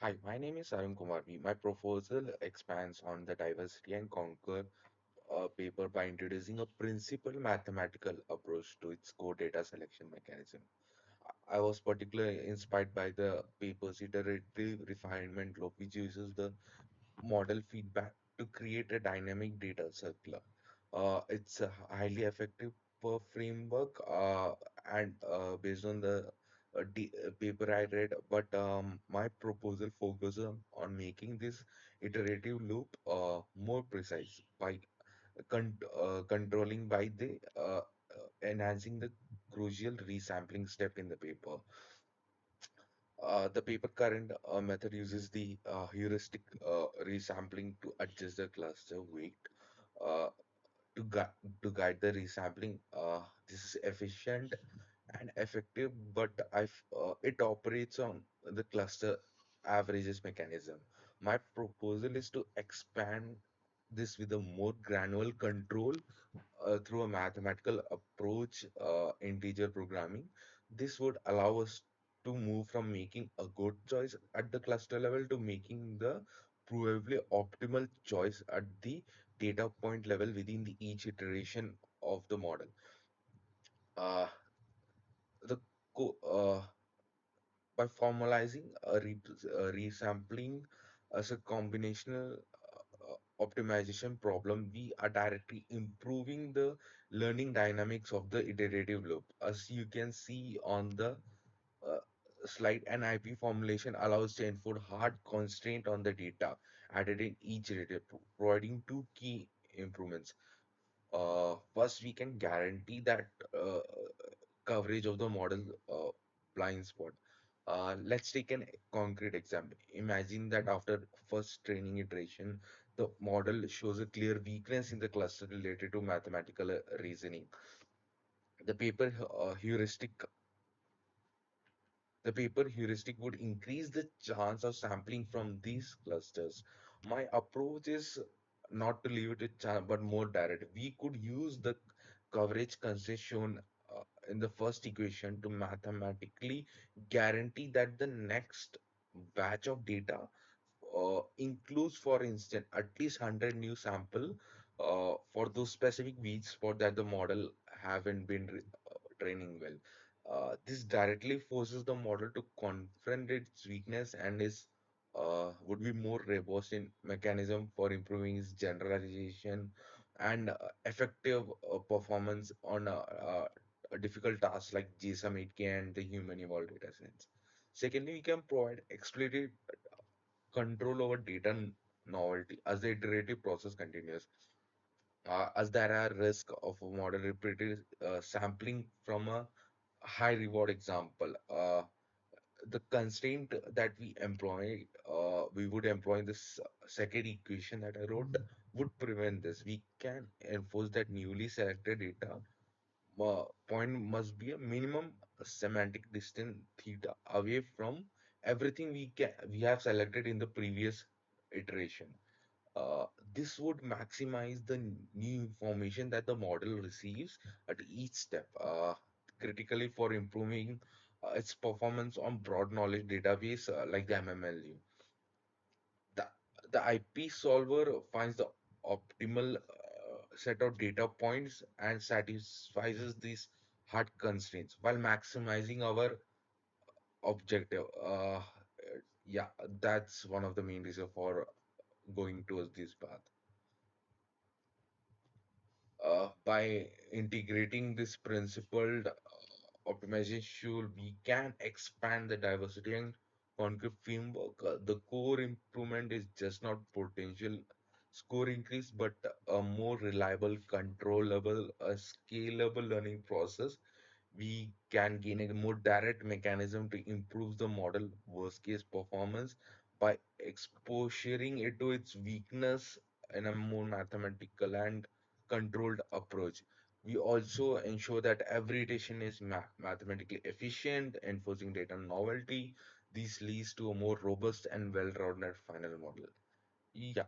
Hi, my name is Arun Kumar V. My proposal expands on the diversity and conquer paper by introducing a principal mathematical approach to its core data selection mechanism. I was particularly inspired by the paper's iterative refinement loop, which uses the model feedback to create a dynamic data circular. It's a highly effective framework and based on the paper I read, but my proposal focuses on making this iterative loop more precise by controlling by the enhancing the crucial resampling step in the paper. The paper current method uses the heuristic resampling to adjust the cluster weight uh, to, gu to guide the resampling. This is efficient and effective, but it operates on the cluster averages mechanism. My proposal is to expand this with a more granular control through a mathematical approach, integer programming. This would allow us to move from making a good choice at the cluster level to making the probably optimal choice at the data point level within the each iteration of the model. Uh, the co by formalizing a resampling as a combinational optimization problem, we are directly improving the learning dynamics of the iterative loop. As you can see on the uh, slide, an IP formulation allows to enforce hard constraint on the data added in each iterative, providing two key improvements. First, we can guarantee that coverage of the model blind spot. Let's take an concrete example. Imagine that after first training iteration, the model shows a clear weakness in the cluster related to mathematical reasoning. The paper heuristic would increase the chance of sampling from these clusters. My approach is not to leave it to chance, but more direct. We could use the coverage constraint shown in the first equation to mathematically guarantee that the next batch of data includes, for instance, at least 100 new sample for those specific weak spots that the model haven't been training well. This directly forces the model to confront its weakness and is would be more robust in mechanism for improving its generalization and effective performance on a difficult tasks like GSM 8K and the human evolved data sets. Secondly, we can provide explicit control over data novelty as the iterative process continues. As there are risk of a model repeated sampling from a high reward example. The constraint that we would employ this second equation that I wrote would prevent this. We can enforce that newly selected data point must be a minimum semantic distance theta away from everything we have selected in the previous iteration. Uh, this would maximize the new information that the model receives at each step, critically for improving its performance on broad knowledge database like the MMLU. The, the IP solver finds the optimal set of data points and satisfies these hard constraints while maximizing our objective. Yeah, that's one of the main reasons for going towards this path. By integrating this principled optimization, we can expand the diversity and concrete framework. The core improvement is just not potential score increase, but a more reliable, controllable, scalable learning process. We can gain a more direct mechanism to improve the model worst case performance by exposing it to its weakness in a more mathematical and controlled approach. We also ensure that every iteration is mathematically efficient, enforcing data novelty. This leads to a more robust and well-rounded final model. Yeah,